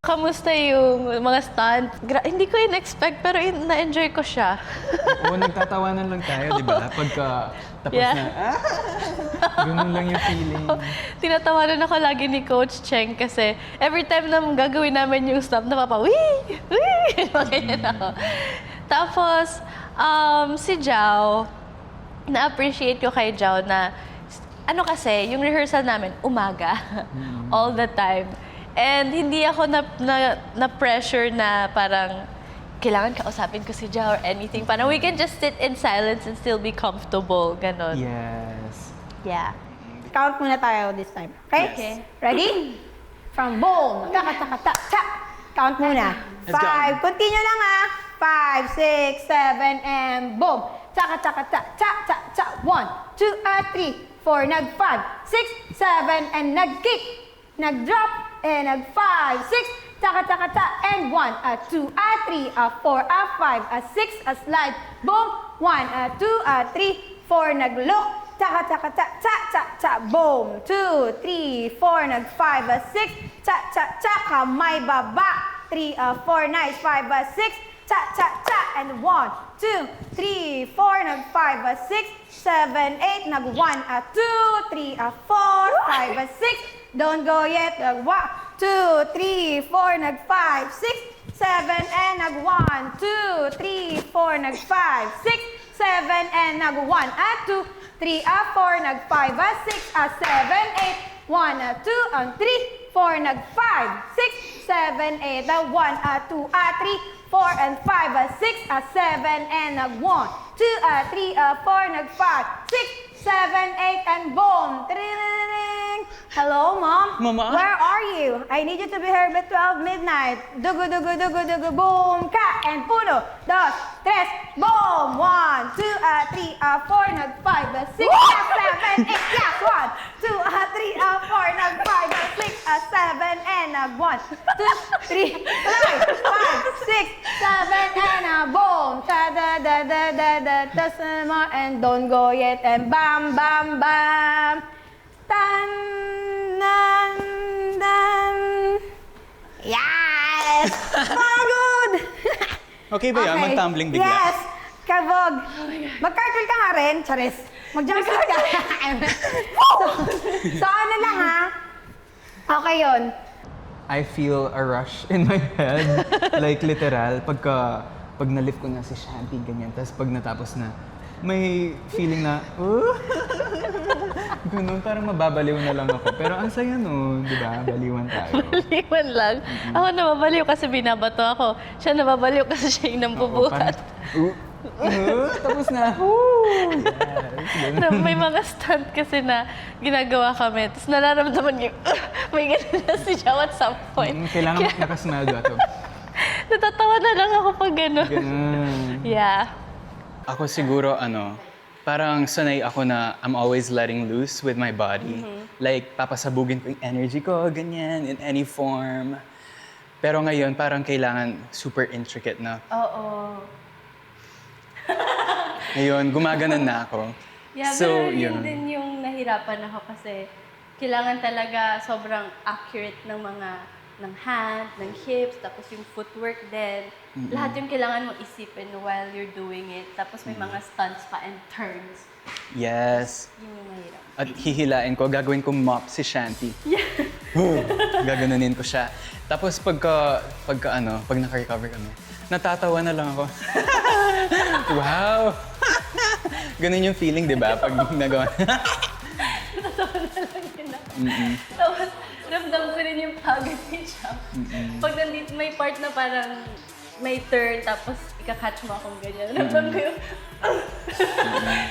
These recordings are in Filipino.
kamusta yung mga stunts? Hindi ko in-expect, pero na-enjoy ko siya. Oo, nagtatawanan lang tayo, di ba? Pagka tapos na, ganun lang yung feeling. Tinatawanan ako lagi ni Coach Cheng kasi every time na gagawin namin yung stuff, wee! Wee! Ganyan ako. Tapos, si Jao, na-appreciate ko kay Jao na, ano kasi, yung rehearsal namin, umaga. All the time. And hindi ako na-pressure na parang, kailangan kausapin ko si Jao or anything. Parang we can just sit in silence and still be comfortable. Ganon. Yes. Yeah. Count muna tayo this time. Okay? Okay. Ready? From boom. Ta-ka-ta-ka-ta-ta. Count muna. Let's go. 5. Continue lang ha. 5, 6, 7, and boom. Ta-ka-ta-ka-ta-ta-ta-ta. 1, 2, 3, 4. Nag-5, 6, 7, and nag-kick. Nag-drop, and nag-5, 6, taka-taka-ta, and 1, 2, 3, 4, 5, 6, slide, boom, 1, 2, 3, 4, nag-look, taka-taka-ta, ta-ta-ta, boom, 2, 3, 4, nag-5, 6, ta-ta-ta, kamay baba, 3, 4, nice, 5, 6, ta-ta-ta, and 1, 2, 3, 4, nag-5, 6, 7, 8, nag-1, 2, 3, 4, 5, 6, don't go yet, nag 1, 2, 3, 4, nag 5, 6, 7, and nag 1, 2, 3, 4, nag 5, 6, 7, and nag 1, 2, 3, 4, nag 5, 6, 7, 8, 1, 2, 3, 4, nag 5, 6, 7, 8, 1, 2, 3, 4, and 5, 6, 7, and nag 1, 2, 3, 4, nag 5, 6, 7, 8, and boom! Hello, Mom? Mama? Where are you? I need you to be here by 12 midnight. Dugu, dugu, dugu, dugu, boom, ka, and 1, 2, 3, boom! 1, 2, 3, 4, nag 5, 6, 7, 8, yes, 1, 2, 3, 4, nag 5, 6, 7, and nag 1, 2, 3, 4, 5, 6, 7, and boom! Ta da da da da da da da, and don't go yet, and bam, bam, bam! Tan, dan, dan. Yes! Pagod! Okay ba yan? Mag-tumbling bigla? Yes! Kabog! Mag-cartoon ka nga rin, Charis. Mag-jumpsuit ka. so, ano lang ha? Okay yun. I feel a rush in my head. Like literal, pag nalift ko na si Shanty, ganyan. Tapos pag natapos na, may feeling na, ganun, parang mababaliw na lang ako. Pero ang saya nun, di ba? Baliwan tayo. Baliwan lang. Ako nababaliw kasi binabato ako. Siya nababaliw kasi siya yung nambubuhat. Tapos na, May mga stunt kasi na ginagawa kami. Tapos nararamdaman niyo, may ganun na si Jao at some point. Kailangan nakasmile ba ito? Natatawa na lang ako pag gano'n. Ganun. Yeah. Ako siguro, parang sanay ako na I'm always letting loose with my body. Like, papasabugin ko yung energy ko, ganyan, in any form. Pero ngayon, parang kailangan super intricate na. Oo. Ngayon, gumaganon na ako. Yeah, pero yun din yung nahirapan ako kasi kailangan talaga sobrang accurate ng ng hand, ng hips, tapos yung footwork din. Lahat yung kailangan mo isipin while you're doing it. Tapos may mga stunts pa and turns. Yes. Yun yung mahirap. At hihilain ko, gagawin ko mop si Shanty. Yeah. Gaganunin ko siya. Tapos pag naka-recover kami, natatawa na lang ako. Wow! Ganun yung feeling, di ba? Pag nagawa. Natatawa na lang yun. Tapos ramdam ko rin yung pagod ni Jao. Pag nandito, may part na parang may turn, tapos ikakatch mo akong ganyan. Ramdam ko yung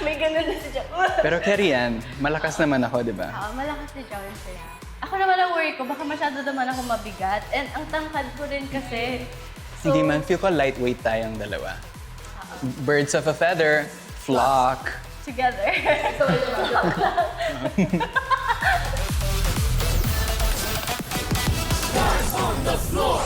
may ganun na si Jao. Pero carry yan, malakas naman ako, di ba? Malakas si Jao yung saya. Ako naman ang worry ko, baka masyado naman ako mabigat. And ang tangkad ko rin kasi. So, Hindi man, feel ko lightweight tayong dalawa. Birds of a feather, flock. together. On the floor.